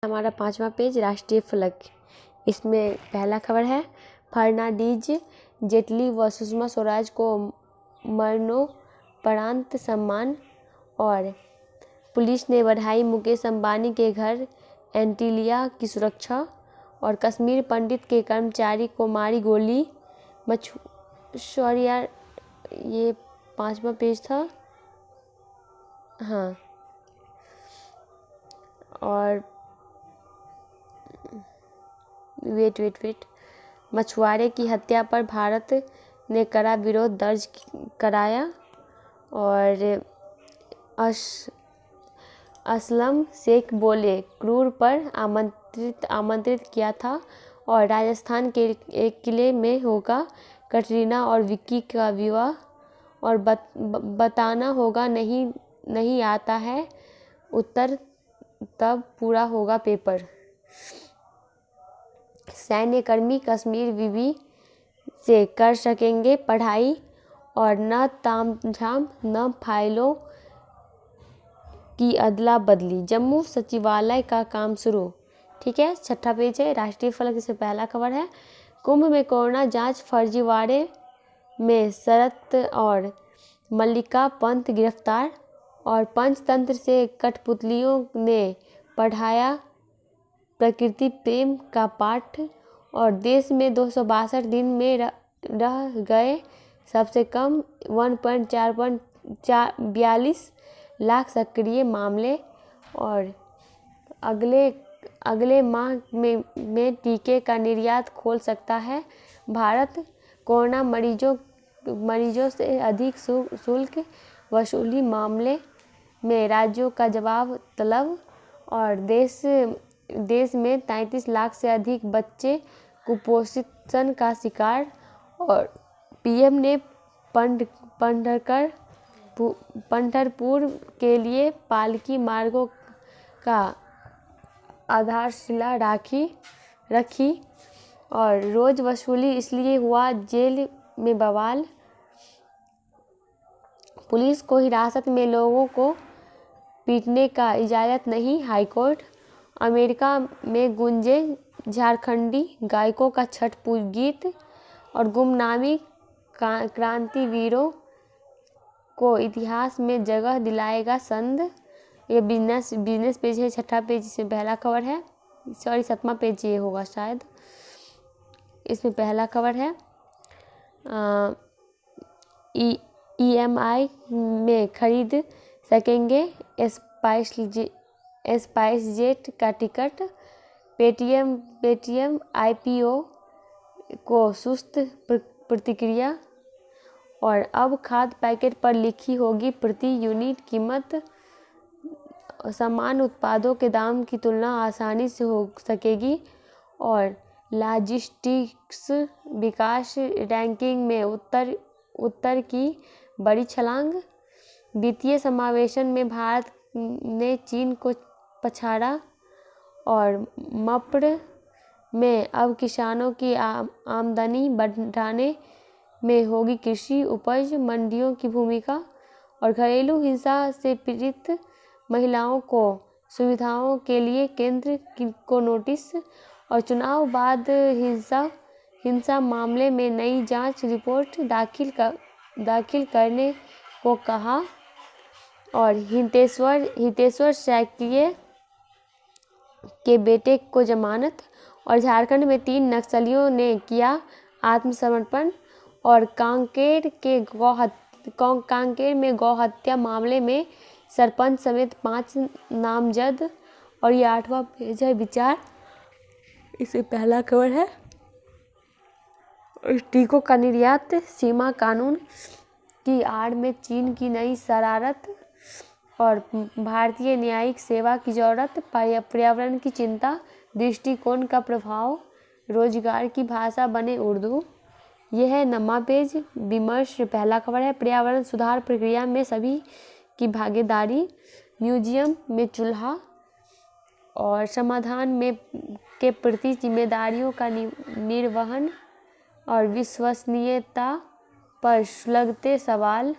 हमारा 5वां पेज राष्ट्रीय फलक। इसमें पहला खबर है फर्नांडीज जेटली व सुषमा स्वराज को मरणोपरांत सम्मान, और पुलिस ने बढ़ाई मुकेश अंबानी के घर एंटीलिया की सुरक्षा, और कश्मीर पंडित के कर्मचारी को मारी गोली। सॉरी यार, ये 5वां पेज था। हाँ, और वेट मछुआरे की हत्या पर भारत ने कड़ा विरोध दर्ज कराया, और असलम शेख बोले क्रूर पर आमंत्रित किया था, और राजस्थान के एक किले में होगा कटरीना और विक्की का विवाह, और बताना होगा नहीं आता है उत्तर, तब पूरा होगा पेपर। सैन्यकर्मी कश्मीर विवि से कर सकेंगे पढ़ाई, और न तामझाम न फाइलों की अदला बदली, जम्मू सचिवालय का काम शुरू। ठीक है, 6ठा पेज है राष्ट्रीय फलक। इससे पहला खबर है कुंभ में कोरोना जांच फर्जीवाड़े में शरत और मल्लिका पंत गिरफ्तार, और पंचतंत्र से कठपुतलियों ने पढ़ाया प्रकृति प्रेम का पाठ, और देश में 262 दिन में रह गए सबसे कम 1.42 लाख सक्रिय मामले, और अगले माह में टीके का निर्यात खोल सकता है भारत। कोरोना मरीजों से अधिक शुल्क वसूली मामले में राज्यों का जवाब तलब, और देश में 33 लाख से अधिक बच्चे कुपोषण का शिकार, और पीएम ने पंढरपुर के लिए पालकी मार्गों का आधारशिला रखी, और रोज वसूली इसलिए हुआ जेल में बवाल। पुलिस को हिरासत में लोगों को पीटने का इजाज़त नहीं, हाईकोर्ट। अमेरिका में गूंजे झारखंडी गायकों का छठ गीत, और गुमनामी क्रांतिवीरों को इतिहास में जगह दिलाएगा संद। ये बिजनेस पेज है, 6ठा पेज। इसमें पहला खबर है, सॉरी 7वां पेज ये होगा शायद। इसमें पहला खबर है EMI में खरीद सकेंगे स्पाइस जेट का टिकट। पेटीएम IPO को सुस्त प्रतिक्रिया, और अब खाद्य पैकेट पर लिखी होगी प्रति यूनिट कीमत। समान उत्पादों के दाम की तुलना आसानी से हो सकेगी, और लॉजिस्टिक्स विकास रैंकिंग में उत्तर की बड़ी छलांग। वित्तीय समावेशन में भारत ने चीन को पछाड़ा, और मप्र में अब किसानों की आमदनी बढ़ाने में होगी कृषि उपज मंडियों की भूमिका, और घरेलू हिंसा से पीड़ित महिलाओं को सुविधाओं के लिए केंद्र को नोटिस, और चुनाव बाद हिंसा मामले में नई जांच रिपोर्ट दाखिल करने को कहा, और हितेश्वर सैकिए के बेटे को जमानत, और झारखंड में 3 नक्सलियों ने किया आत्मसमर्पण, और कांकेर में गौ हत्या मामले में सरपंच समेत 5 नामजद। और ये 8वां पेज है विचार। इसे पहला खबर है टीकों का निर्यात सीमा कानून की आड़ में चीन की नई शरारत, और भारतीय न्यायिक सेवा की जरूरत, पर्यावरण की चिंता, दृष्टिकोण का प्रभाव, रोजगार की भाषा बने उर्दू। यह है 9वां पेज विमर्श। पहला खबर है पर्यावरण सुधार प्रक्रिया में सभी की भागीदारी, म्यूजियम में चूल्हा और समाधान में के प्रति जिम्मेदारियों का निर्वहन, और विश्वसनीयता पर सुलगते सवाल,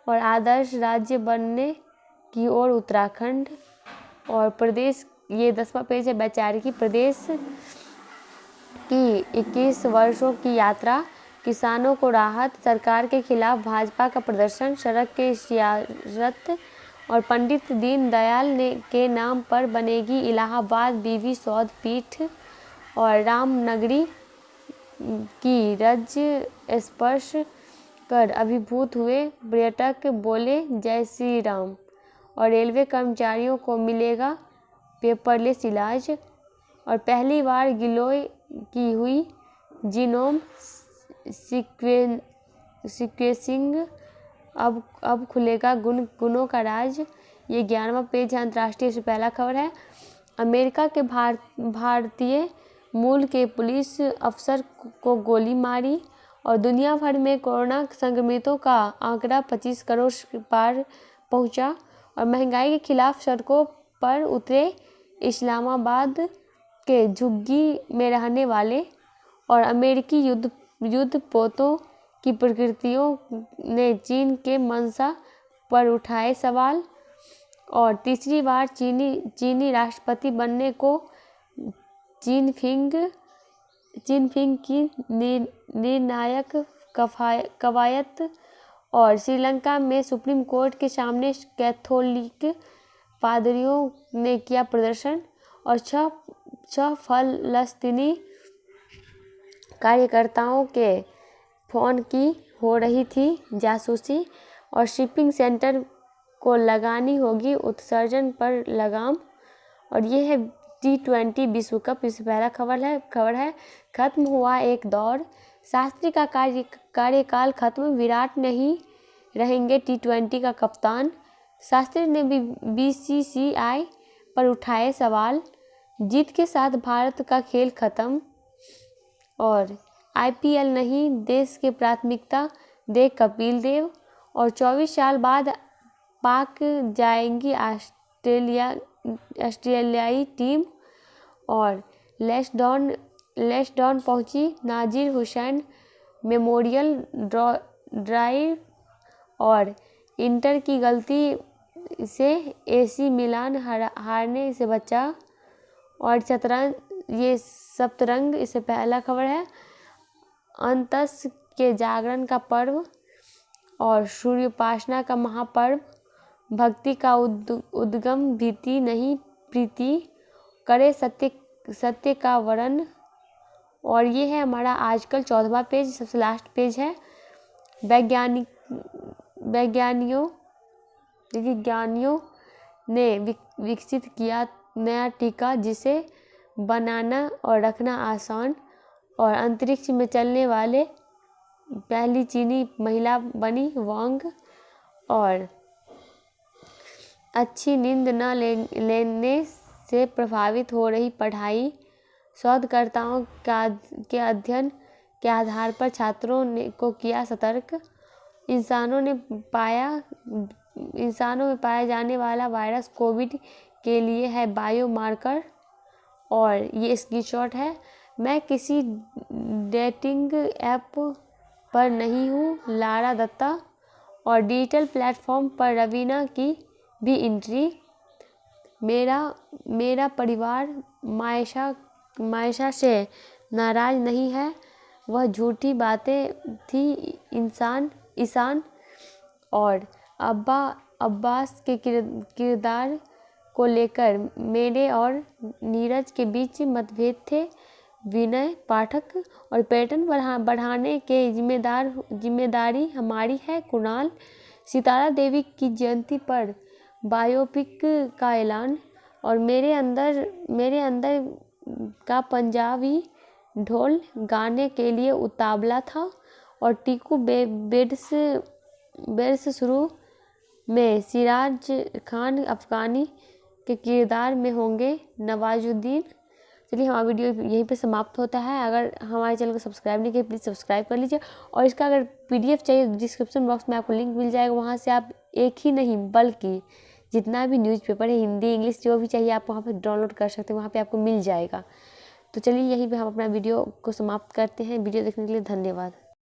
और आदर्श राज्य बनने की ओर उत्तराखंड, और प्रदेश ये 10वां पेज है। वैचारिकी प्रदेश की 21 वर्षों की यात्रा, किसानों को राहत, सरकार के खिलाफ भाजपा का प्रदर्शन, सड़क की सियासत और पंडित दीनदयाल के नाम पर बनेगी इलाहाबाद बीवी सौद पीठ और रामनगरी की रज स्पर्श कर अभिभूत हुए पर्यटक बोले जय श्री राम। और रेलवे कर्मचारियों को मिलेगा पेपरलेस इलाज। और पहली बार गिलोय की हुई जीनोम सीक्वेंसिंग, अब खुलेगा गुणों का राज। ये 11वां पेज है। अंतर्राष्ट्रीय से पहला खबर है। अमेरिका के भारतीय मूल के पुलिस अफसर को गोली मारी। और दुनिया भर में कोरोना संक्रमितों का आंकड़ा 25 करोड़ पार पहुंचा। और महंगाई के खिलाफ सड़कों पर उतरे इस्लामाबाद के झुग्गी में रहने वाले और अमेरिकी युद्धपोतों की प्रकृतियों ने चीन के मंशा पर उठाए सवाल। और तीसरी बार चीनी राष्ट्रपति बनने को जिनपिंग की निर्णायक कवायद। और श्रीलंका में सुप्रीम कोर्ट के सामने कैथोलिक पादरियों ने किया प्रदर्शन। और 6 फलस्तीनी कार्यकर्ताओं के फ़ोन की हो रही थी जासूसी। और शिपिंग सेंटर को लगानी होगी उत्सर्जन पर लगाम। और ये है T20 विश्व कप, इससे पहला खबर है। खत्म हुआ एक दौर, शास्त्री का कार्यकाल खत्म, विराट नहीं रहेंगे T20 का कप्तान। शास्त्री ने BCCI पर उठाए सवाल। जीत के साथ भारत का खेल खत्म। और IPL नहीं देश के प्राथमिकता दे कपिल देव। और 24 साल बाद पाक जाएंगी ऑस्ट्रेलियाई टीम। और लेस्डॉन पहुंची नाजिर हुसैन मेमोरियल ड्राइव। और इंटर की गलती से AC मिलान हारने से बचा। और ये सप्तरंग, इससे पहला खबर है। अंतस के जागरण का पर्व और सूर्योपासना का महापर्व, भक्ति का उद्गम, भीति नहीं प्रीति, करे सत्य का वरण। और ये है हमारा आजकल 14वां पेज, सबसे लास्ट पेज है। विज्ञानियों ने विकसित किया नया टीका जिसे बनाना और रखना आसान। और अंतरिक्ष में चलने वाले पहली चीनी महिला बनी वांग। और अच्छी नींद न लेने से प्रभावित हो रही पढ़ाई, शोधकर्ताओं के अध्ययन के आधार पर छात्रों को किया सतर्क। इंसानों में पाया जाने वाला वायरस कोविड के लिए है बायोमार्कर। और ये स्क्रीनशॉट है। मैं किसी डेटिंग ऐप पर नहीं हूँ, लारा दत्ता। और डिजिटल प्लेटफॉर्म पर रवीना की भी एंट्री। मेरा परिवार मायशा से नाराज नहीं है, वह झूठी बातें थी ईशान। और अब्बास के किरदार को लेकर मेरे और नीरज के बीच मतभेद थे। विनय पाठक। और पर्यटन बढ़ाने के जिम्मेदारी हमारी है, कुणाल। सितारा देवी की जयंती पर बायोपिक का ऐलान। और मेरे अंदर का पंजाबी ढोल गाने के लिए उतावला था। और टीकू बेड्स शुरू में सिराज खान अफगानी के किरदार में होंगे नवाजुद्दीन। चलिए हमारा वीडियो यहीं पे समाप्त होता है। अगर हमारे चैनल को सब्सक्राइब नहीं किया प्लीज़ सब्सक्राइब कर लीजिए। और इसका अगर PDF चाहिए डिस्क्रिप्शन बॉक्स में आपको लिंक मिल जाएगा, वहाँ से आप एक ही नहीं बल्कि जितना भी न्यूज़पेपर है हिंदी इंग्लिश जो भी चाहिए आप वहाँ पे डाउनलोड कर सकते हैं, वहाँ पे आपको मिल जाएगा। तो चलिए यहीं पे हम अपना वीडियो को समाप्त करते हैं। वीडियो देखने के लिए धन्यवाद।